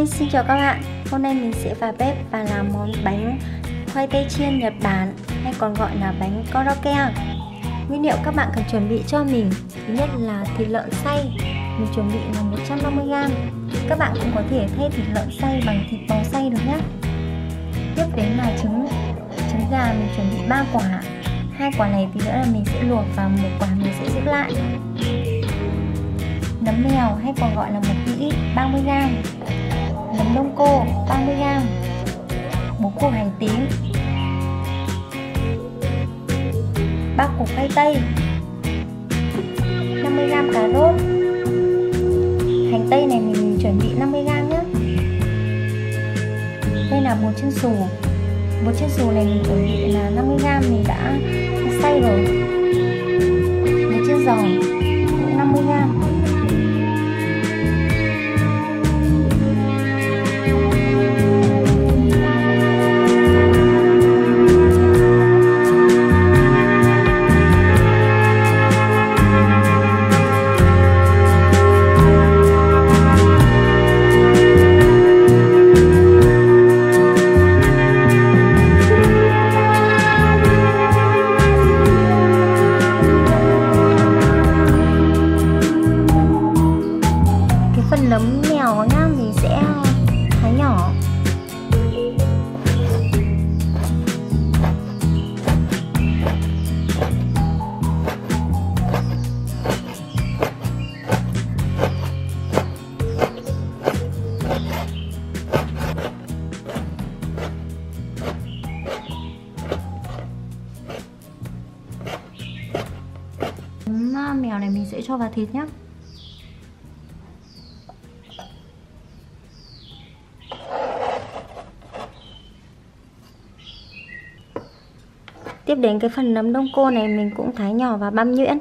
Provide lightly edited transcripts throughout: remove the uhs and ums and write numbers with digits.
Hi, xin chào các bạn. Hôm nay mình sẽ vào bếp và làm món bánh khoai tây chiên Nhật Bản, hay còn gọi là bánh korokke. Nguyên liệu các bạn cần chuẩn bị cho mình: thứ nhất là thịt lợn xay, mình chuẩn bị là 150g. Các bạn cũng có thể thay thịt lợn xay bằng thịt bò xay được nhé. Tiếp đến là trứng gà, mình chuẩn bị 3 quả. 2 quả này tí nữa là mình sẽ luộc và 1 quả mình sẽ giữ lại. Nấm mèo hay còn gọi là mật nhĩ 30g, nấm đông cô 30g, bố củ hành tím, 3 củ khoai tây, 50g cà rốt. Hành tây này mình chuẩn bị 50g nhé. Đây là bột chiên xù. Bột chiên xù này mình chuẩn bị là 50g, mình đã xay rồi. Bột chiên giòn cũng 50g. Phần nấm mèo nhá, mình sẽ thái nhỏ. Nấm mèo này mình sẽ cho vào thịt nhé. Tiếp đến cái phần nấm đông cô này mình cũng thái nhỏ và băm nhuyễn.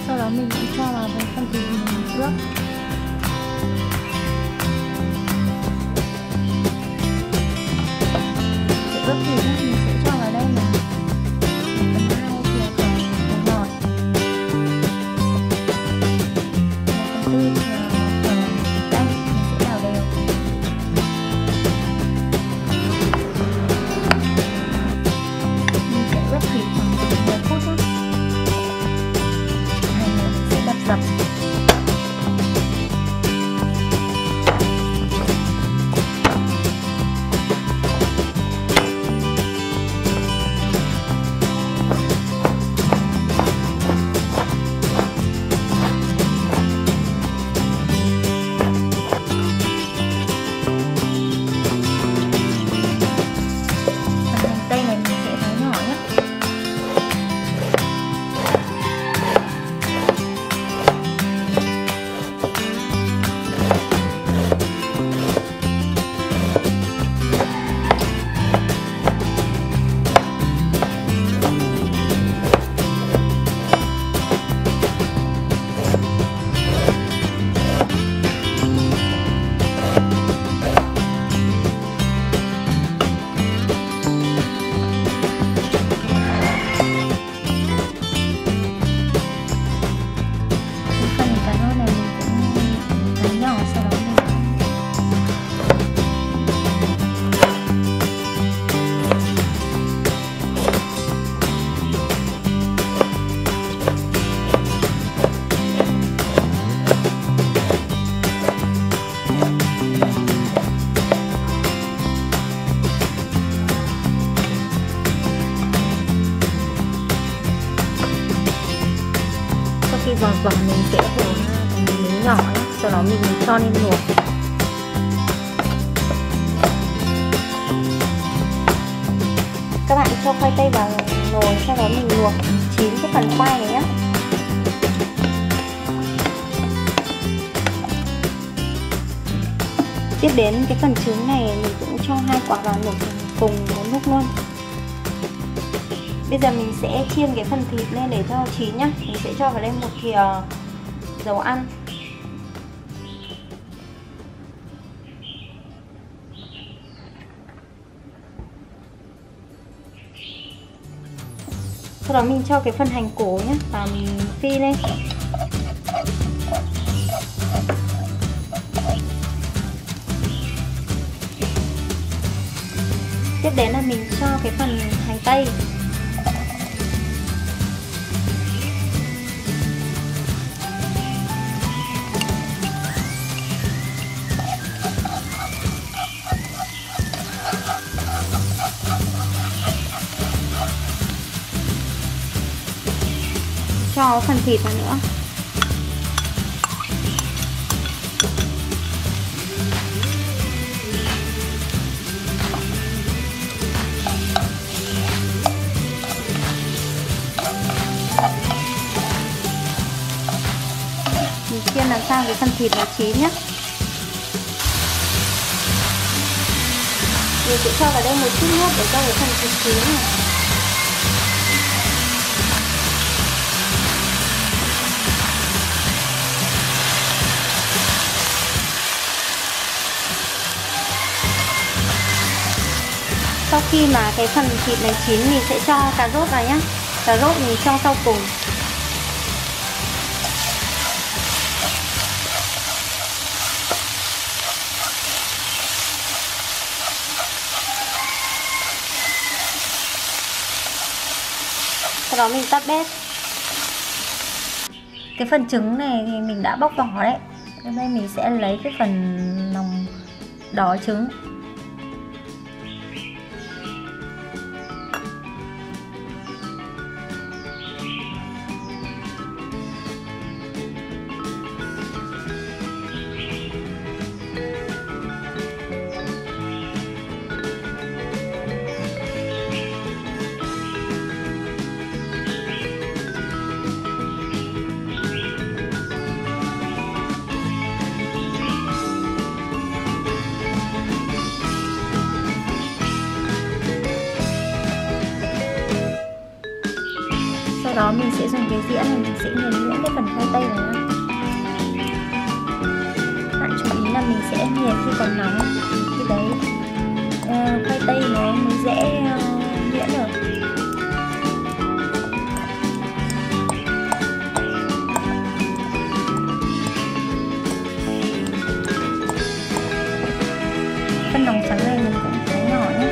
Sau đó mình cũng cho vào với phần thịt mình ướp. Để ướp thịt mình sẽ cho vào đây là 1/2 thìa cà ngọt, 1/4 thìa canh, mình sẽ đảo đều. Mình sẽ ướp thịt khoảng 10 phút nhé. Dập. Hành tây này mình sẽ thái nhỏ nhé. Khi vỏ mình sẽ vồ thành miếng nhỏ nhé. Sau đó mình cho lên luộc. Các bạn cho khoai tây vào nồi, sau đó mình luộc chín cái phần khoai này nhé. Tiếp đến cái phần trứng này mình cũng cho 2 quả vào nổ cùng một lúc luôn. Bây giờ mình sẽ chiên cái phần thịt lên để cho chín nhá. Mình sẽ cho vào đây 1 thìa dầu ăn. Sau đó mình cho cái phần hành củ nhé và mình phi lên. Tiếp đến là mình cho cái phần hành tây. Cho phần thịt vào nữa. Mình chiên làm sao cái phần thịt nó chín nhé. Mình sẽ cho vào đây một chút nước để cho cái phần thịt chín này. Sau khi mà cái phần thịt này chín mình sẽ cho cà rốt vào nhé. Cà rốt mình cho sau cùng. Sau đó mình tắt bếp. Cái phần trứng này thì mình đã bóc vỏ đấy. Hôm nay mình sẽ lấy cái phần lòng đỏ trứng. Sau đó mình sẽ dùng cái dĩa này, mình sẽ nghiền nhuyễn cái phần khoai tây này ra. Bạn chú ý là mình sẽ nghiền khi còn nóng, khi đấy khoai tây nó mới dễ nhuyễn được. Phần lòng trắng này mình cũng thái nhỏ nhé.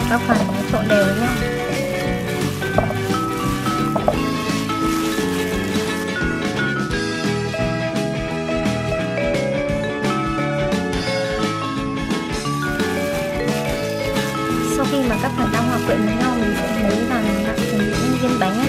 Các phần nó trộn đều với nhau. Sau khi mà các phần đã hòa quyện với nhau, mình sẽ lấy và nặn thành những viên bánh ấy.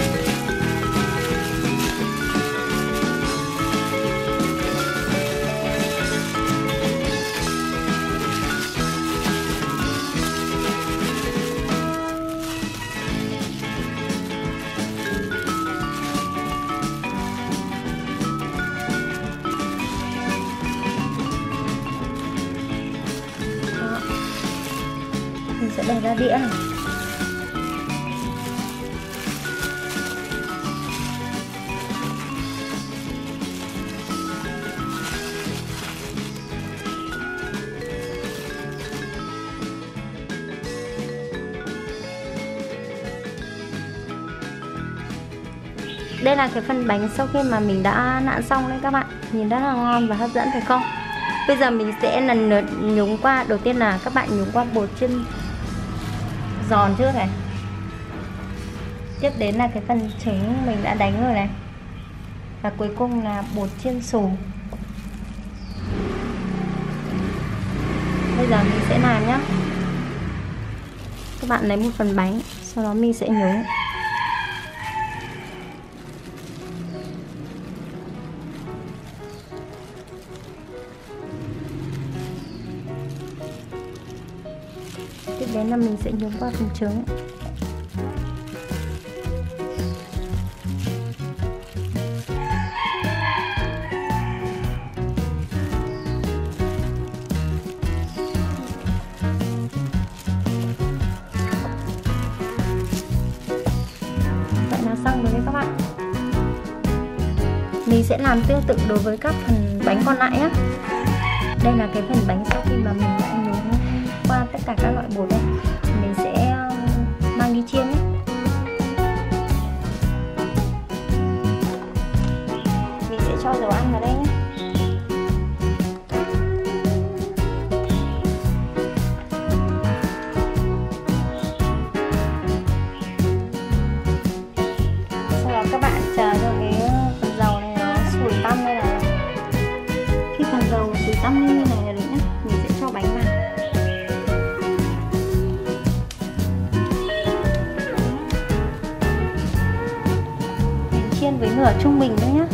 Mình sẽ để ra đĩa này. Đây là cái phần bánh sau khi mà mình đã nặn xong đấy các bạn. Nhìn rất là ngon và hấp dẫn phải không? Bây giờ mình sẽ lần lượt nhúng qua. Đầu tiên là các bạn nhúng qua bột chiên giòn trước này. Tiếp đến là cái phần trứng mình đã đánh rồi này. Và cuối cùng là bột chiên xù. Bây giờ mình sẽ làm nhé. Các bạn lấy một phần bánh, sau đó mình sẽ nhúng. Tiếp đến là mình sẽ nhúng vào phần trứng. Vậy là xong rồi đấy các bạn. Mình sẽ làm tương tự đối với các phần bánh còn lại nhé. Đây là cái phần bánh sau khi mà mình đã nhúng qua tất cả các loại bột đây. Mình sẽ mang đi chiên nhé. Mình sẽ cho dầu ăn vào đây nhé. Sau đó các bạn chờ cho cái phần dầu này nó sủi tăm lên là khi phần dầu sủi tăm như này là được nhé. Mình sẽ cho bánh vào. Mình chiên với lửa trung bình thôi nhé.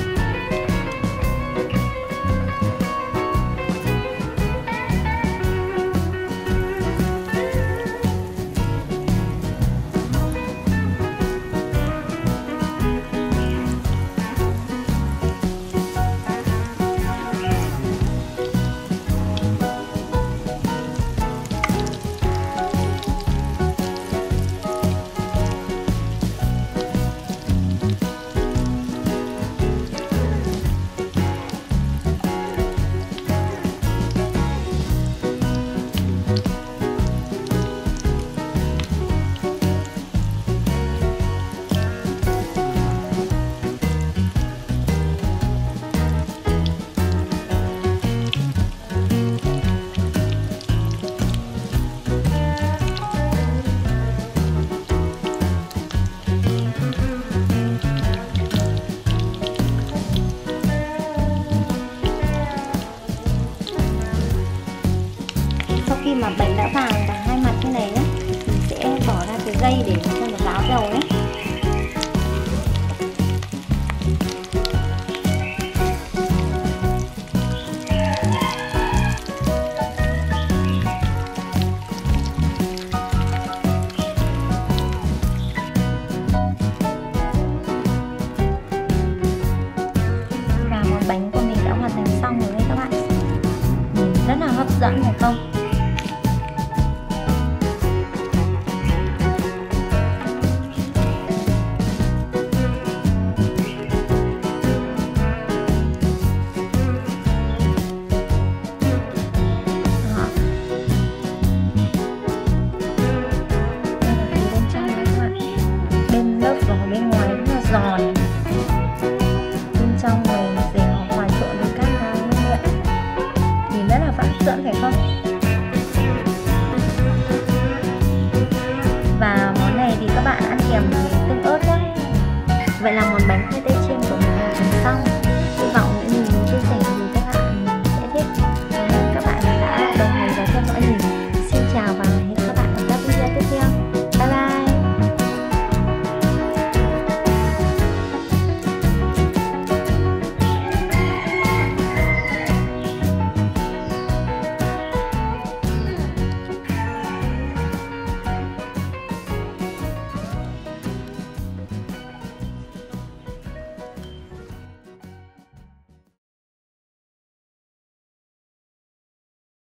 Khi mà bánh đã vàng cả hai mặt như này nhé, mình sẽ bỏ ra cái dây để cho nó ráo dầu nhé.